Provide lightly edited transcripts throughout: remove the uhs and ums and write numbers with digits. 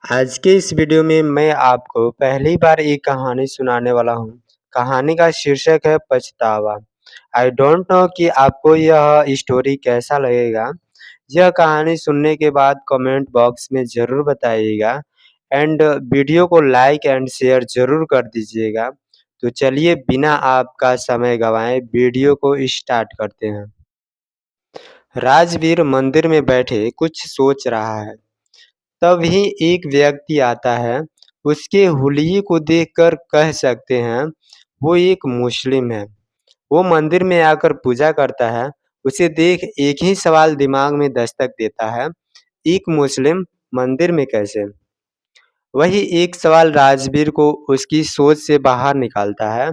आज के इस वीडियो में मैं आपको पहली बार एक कहानी सुनाने वाला हूँ। कहानी का शीर्षक है पछतावा। आई डोंट नो कि आपको यह स्टोरी कैसा लगेगा। यह कहानी सुनने के बाद कमेंट बॉक्स में ज़रूर बताइएगा एंड वीडियो को लाइक एंड शेयर ज़रूर कर दीजिएगा। तो चलिए बिना आपका समय गंवाए वीडियो को स्टार्ट करते हैं। राजवीर मंदिर में बैठे कुछ सोच रहा है। तभी एक व्यक्ति आता है। उसके हुलिये को देखकर कह सकते हैं वो एक मुस्लिम है। वो मंदिर में आकर पूजा करता है। उसे देख एक ही सवाल दिमाग में दस्तक देता है, एक मुस्लिम मंदिर में कैसे? वही एक सवाल राजवीर को उसकी सोच से बाहर निकालता है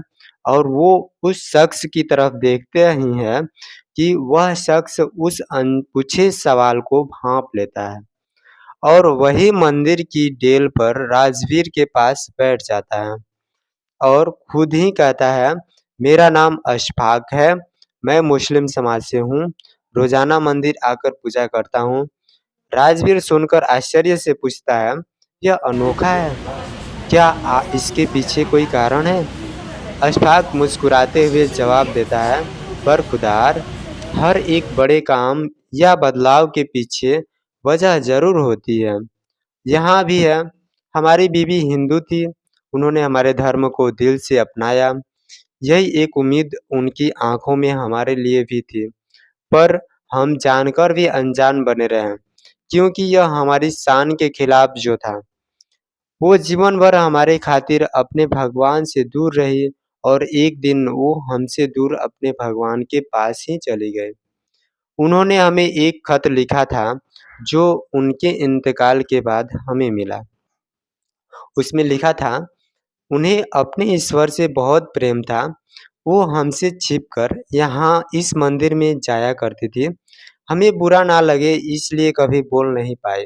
और वो उस शख्स की तरफ देखते ही है कि वह शख्स उस अनपूछे सवाल को भांप लेता है और वही मंदिर की डेल पर राजवीर के पास बैठ जाता है और खुद ही कहता है, मेरा नाम अशफाक है, मैं मुस्लिम समाज से हूँ, रोजाना मंदिर आकर पूजा करता हूँ। राजवीर सुनकर आश्चर्य से पूछता है, यह अनोखा है, क्या इसके पीछे कोई कारण है? अशफाक मुस्कुराते हुए जवाब देता है, बरखुदार, हर एक बड़े काम या बदलाव के पीछे वजह जरूर होती है। यहाँ भी है, हमारी बीवी हिंदू थी, उन्होंने हमारे धर्म को दिल से अपनाया। यही एक उम्मीद उनकी आंखों में हमारे लिए भी थी, पर हम जानकर भी अनजान बने रहे, क्योंकि यह हमारी शान के खिलाफ जो था। वो जीवन भर हमारे खातिर अपने भगवान से दूर रही और एक दिन वो हमसे दूर अपने भगवान के पास ही चली गई। उन्होंने हमें एक खत लिखा था, जो उनके इंतकाल के बाद हमें मिला। उसमें लिखा था, उन्हें अपने ईश्वर से बहुत प्रेम था। वो हमसे छिपकर यहाँ इस मंदिर में जाया करती थी। हमें बुरा ना लगे इसलिए कभी बोल नहीं पाई,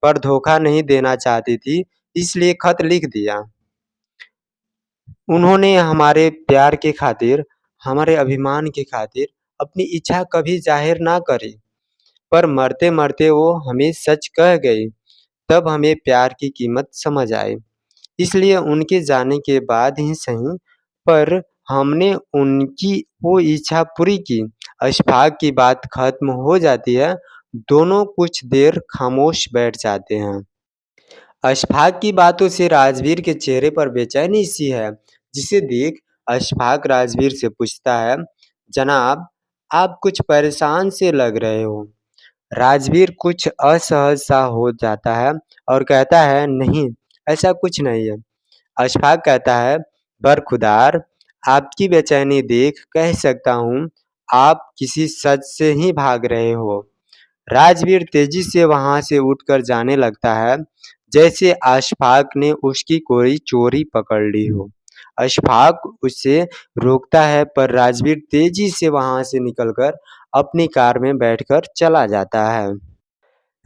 पर धोखा नहीं देना चाहती थी, इसलिए खत लिख दिया। उन्होंने हमारे प्यार के खातिर, हमारे अभिमान के खातिर अपनी इच्छा कभी जाहिर ना करी, पर मरते-मरते वो हमें सच कह गई। तब हमें प्यार की कीमत समझ आई। इसलिए उनके जाने के बाद ही सही, पर हमने उनकी वो इच्छा पूरी की। अशफाक की बात खत्म हो जाती है। दोनों कुछ देर खामोश बैठ जाते हैं। अशफाक की बातों से राजवीर के चेहरे पर बेचैनी सी है, जिसे देख अशफाक राजवीर से पूछता है, जनाब, आप कुछ परेशान से लग रहे हो। राजवीर कुछ असहज सा हो जाता है और कहता है, नहीं, ऐसा कुछ नहीं है। अशफाक कहता है, बरखुदार, आपकी बेचैनी देख कह सकता हूँ आप किसी सच से ही भाग रहे हो। राजवीर तेजी से वहां से उठकर जाने लगता है, जैसे अशफाक ने उसकी कोई चोरी पकड़ ली हो। अशफाक उसे रोकता है, पर राजवीर तेजी से वहां से निकलकर अपनी कार में बैठकर चला जाता है।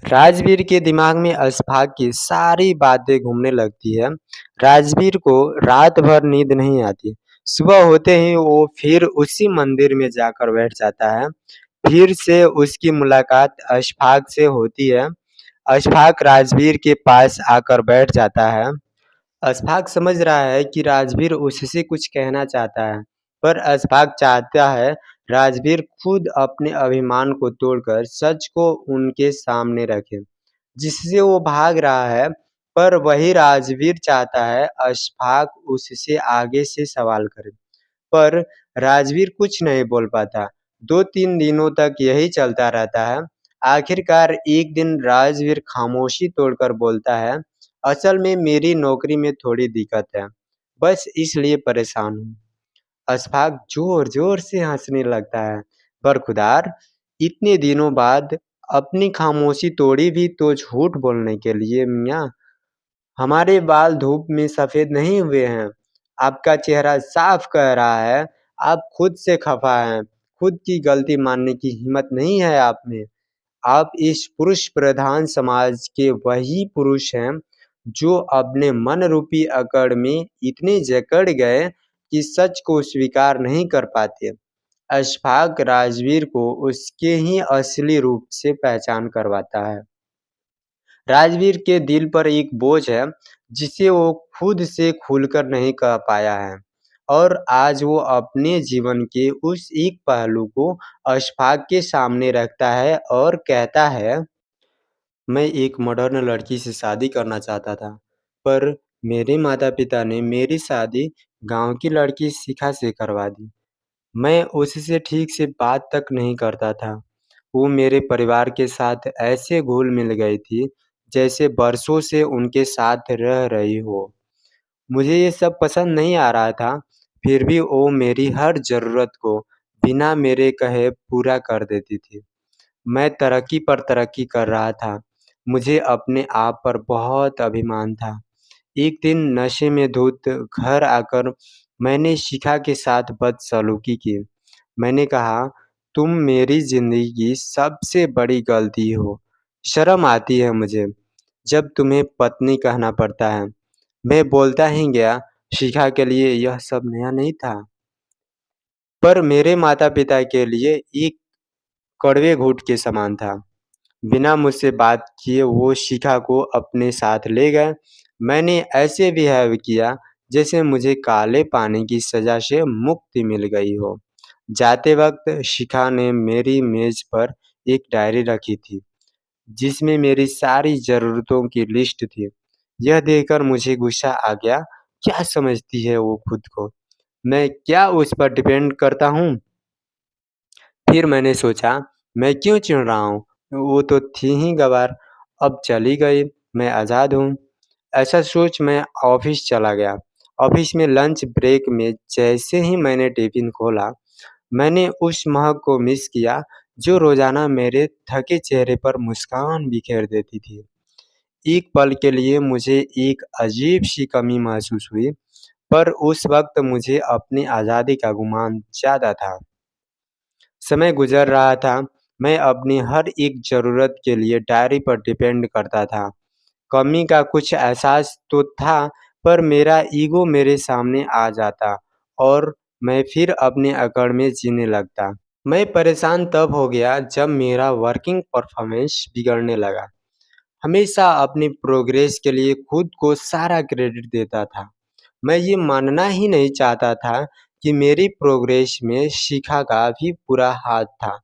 राजवीर के दिमाग में अशफाक की सारी बातें घूमने लगती है। राजवीर को रात भर नींद नहीं आती। सुबह होते ही वो फिर उसी मंदिर में जाकर बैठ जाता है। फिर से उसकी मुलाकात अशफाक से होती है। अशफाक राजवीर के पास आकर बैठ जाता है। अशफाक समझ रहा है कि राजवीर उससे कुछ कहना चाहता है, पर अशफाक चाहता है राजवीर खुद अपने अभिमान को तोड़कर सच को उनके सामने रखे, जिससे वो भाग रहा है। पर वही राजवीर चाहता है अशफाक उससे आगे से सवाल करे, पर राजवीर कुछ नहीं बोल पाता। 2-3 दिनों तक यही चलता रहता है। आखिरकार एक दिन राजवीर खामोशी तोड़कर बोलता है, असल में मेरी नौकरी में थोड़ी दिक्कत है, बस इसलिए परेशान हूँ। अशफाक जोर-जोर से हँसने लगता है। बरखुदार, इतने दिनों बाद अपनी खामोशी तोड़ी भी तो झूठ बोलने के लिए मियाँ। हमारे बाल धूप में सफ़ेद नहीं हुए हैं। आपका चेहरा साफ कह रहा है, आप खुद से खफ़ा हैं। खुद की गलती मानने की हिम्मत नहीं है आप में। आप इस पुरुष प्रधान समाज के वही पुरुष हैं, जो अपने मन रूपी अकड़ में इतने जकड़ गए कि सच को स्वीकार नहीं कर पाते। अशफाक राजवीर को उसके ही असली रूप से पहचान करवाता है। राजवीर के दिल पर एक बोझ है जिसे वो खुद से खुलकर नहीं कह पाया है और आज वो अपने जीवन के उस एक पहलू को अशफाक के सामने रखता है और कहता है, मैं एक मॉडर्न लड़की से शादी करना चाहता था, पर मेरे माता-पिता ने मेरी शादी गाँव की लड़की शिखा से करवा दी। मैं उससे ठीक से बात तक नहीं करता था। वो मेरे परिवार के साथ ऐसे घुल-मिल गई थी, जैसे बरसों से उनके साथ रह रही हो। मुझे ये सब पसंद नहीं आ रहा था, फिर भी वो मेरी हर ज़रूरत को बिना मेरे कहे पूरा कर देती थी। मैं तरक्की पर तरक्की कर रहा था। मुझे अपने आप पर बहुत अभिमान था। एक दिन नशे में धुत घर आकर मैंने शिखा के साथ बदसलूकी की। मैंने कहा, तुम मेरी ज़िंदगी की सबसे बड़ी गलती हो। शर्म आती है मुझे, जब तुम्हें पत्नी कहना पड़ता है। मैं बोलता ही गया, शिखा के लिए यह सब नया नहीं था, पर मेरे माता-पिता के लिए एक कड़वे घूँट के समान था। बिना मुझसे बात किए वो शिखा को अपने साथ ले गए। मैंने ऐसे बिहेव किया जैसे मुझे काले पानी की सज़ा से मुक्ति मिल गई हो। जाते वक़्त शिखा ने मेरी मेज़ पर एक डायरी रखी थी, जिसमें मेरी सारी ज़रूरतों की लिस्ट थी। यह देखकर मुझे गुस्सा आ गया, क्या समझती है वो खुद को? मैं क्या उस पर डिपेंड करता हूँ? फिर मैंने सोचा, मैं क्यों चिढ़ रहा हूँ? वो तो थी ही गँवार, अब चली गई, मैं आज़ाद हूँ। ऐसा सोच मैं ऑफ़िस चला गया। ऑफ़िस में लंच ब्रेक में जैसे ही मैंने टिफ़िन खोला, मैंने उस महक को मिस किया, जो रोज़ाना मेरे थके चेहरे पर मुस्कान बिखेर देती थी। एक पल के लिए मुझे एक अजीब-सी कमी महसूस हुई, पर उस वक़्त मुझे अपनी आज़ादी का गुमान ज़्यादा था। समय गुज़र रहा था, मैं अपनी हर एक ज़रूरत के लिए डायरी पर डिपेंड करता था। कमी का कुछ एहसास तो था, पर मेरा ईगो मेरे सामने आ जाता और मैं फिर अपनी अकड़ में जीने लगता। मैं परेशान तब हो गया जब मेरा वर्किंग परफ़ॉर्मेंस बिगड़ने लगा। हमेशा अपनी प्रोग्रेस के लिए खुद को सारा क्रेडिट देता था। मैं ये मानना ही नहीं चाहता था कि मेरी प्रोग्रेस में शिखा का भी पूरा हाथ था।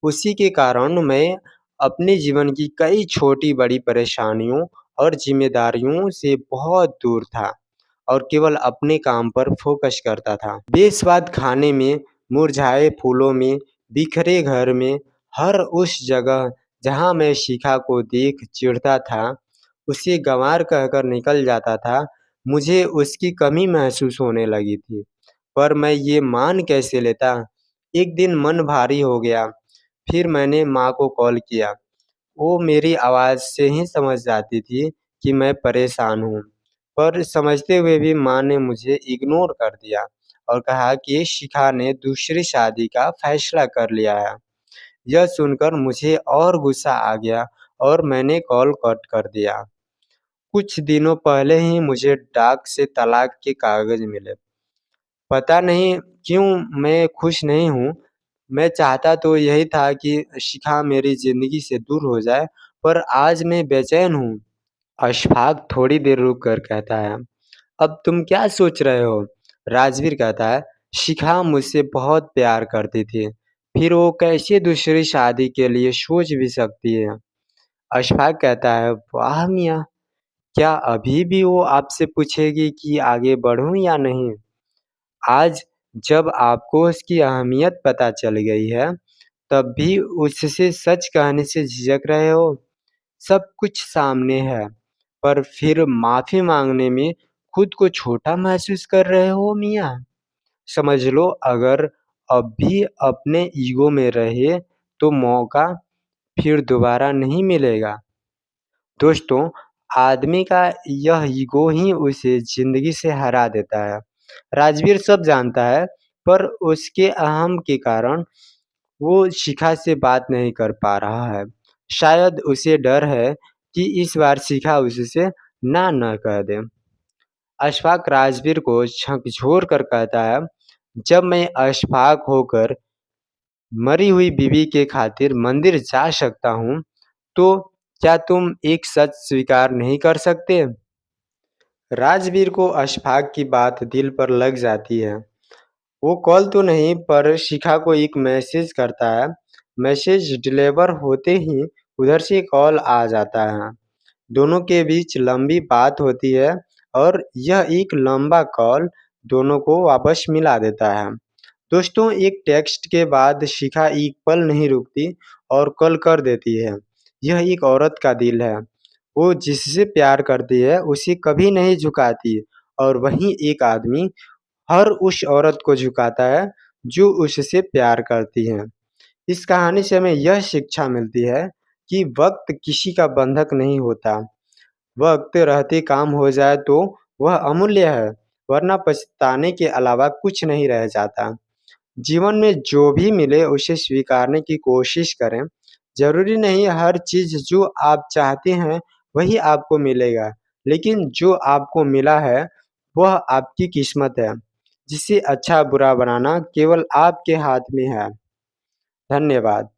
उसी के कारण मैं अपने जीवन की कई छोटी-बड़ी परेशानियों और ज़िम्मेदारियों से बहुत दूर था और केवल अपने काम पर फ़ोकस करता था। बेस्वाद खाने में, मुरझाए फूलों में, बिखरे घर में, हर उस जगह जहाँ मैं शिखा को देख चिढ़ता था, उसे गँवार कहकर निकल जाता था, मुझे उसकी कमी महसूस होने लगी थी। पर मैं ये मान कैसे लेता? एक दिन मन भारी हो गया। फिर मैंने माँ को कॉल किया। वो मेरी आवाज़ से ही समझ जाती थी कि मैं परेशान हूँ। पर समझते हुए भी माँ ने मुझे इग्नोर कर दिया और कहा कि शिखा ने दूसरी शादी का फ़ैसला कर लिया है। यह सुनकर मुझे और गुस्सा आ गया और मैंने कॉल कट कर दिया। कुछ दिनों पहले ही मुझे डाक से तलाक के कागज़ मिले। पता नहीं क्यों मैं खुश नहीं हूँ। मैं चाहता तो यही था कि शिखा मेरी ज़िंदगी से दूर हो जाए, पर आज मैं बेचैन हूँ। अशफाक थोड़ी देर रुक कर कहता है, अब तुम क्या सोच रहे हो? राजवीर कहता है, शिखा मुझसे बहुत प्यार करती थी, फिर वो कैसे दूसरी शादी के लिए सोच भी सकती है? अशफाक कहता है, वाह मियाँ, क्या अभी भी वो आपसे पूछेगी कि आगे बढ़ूँ या नहीं? आज जब आपको उसकी अहमियत पता चल गई है, तब भी उससे सच कहने से झिझक रहे हो? सब कुछ सामने है, पर फिर माफ़ी माँगने में खुद को छोटा महसूस कर रहे हो मियाँ? समझ लो, अगर अब भी अपने ईगो में रहे, तो मौका फिर दोबारा नहीं मिलेगा। दोस्तों, आदमी का यह ईगो ही उसे ज़िंदगी से हरा देता है। राजवीर सब जानता है, पर उसके अहम के कारण वो शिखा से बात नहीं कर पा रहा है। शायद उसे डर है कि इस बार शिखा उससे ना न कह दे। अशफाक राजवीर को झकझोर कर कहता है, जब मैं अशफाक होकर मरी हुई बीवी के खातिर मंदिर जा सकता हूँ, तो क्या तुम एक सच स्वीकार नहीं कर सकते? राजवीर को अशफाक की बात दिल पर लग जाती है। वो कॉल तो नहीं पर शिखा को एक मैसेज करता है। मैसेज डिलीवर होते ही उधर से कॉल आ जाता है। दोनों के बीच लंबी बात होती है और यह एक लंबा कॉल दोनों को वापस मिला देता है। दोस्तों, एक टेक्स्ट के बाद शिखा एक पल नहीं रुकती और कॉल कर देती है। यह एक औरत का दिल है। वो जिससे प्यार करती है उसे कभी नहीं झुकाती और वहीं एक आदमी हर उस औरत को झुकाता है जो उससे प्यार करती है। इस कहानी से हमें यह शिक्षा मिलती है कि वक्त किसी का बंधक नहीं होता। वक्त रहते काम हो जाए तो वह अमूल्य है, वरना पछताने के अलावा कुछ नहीं रह जाता। जीवन में जो भी मिले उसे स्वीकारने की कोशिश करें। जरूरी नहीं हर चीज जो आप चाहते हैं वही आपको मिलेगा, लेकिन जो आपको मिला है वह आपकी किस्मत है, जिसे अच्छा बुरा बनाना केवल आपके हाथ में है। धन्यवाद।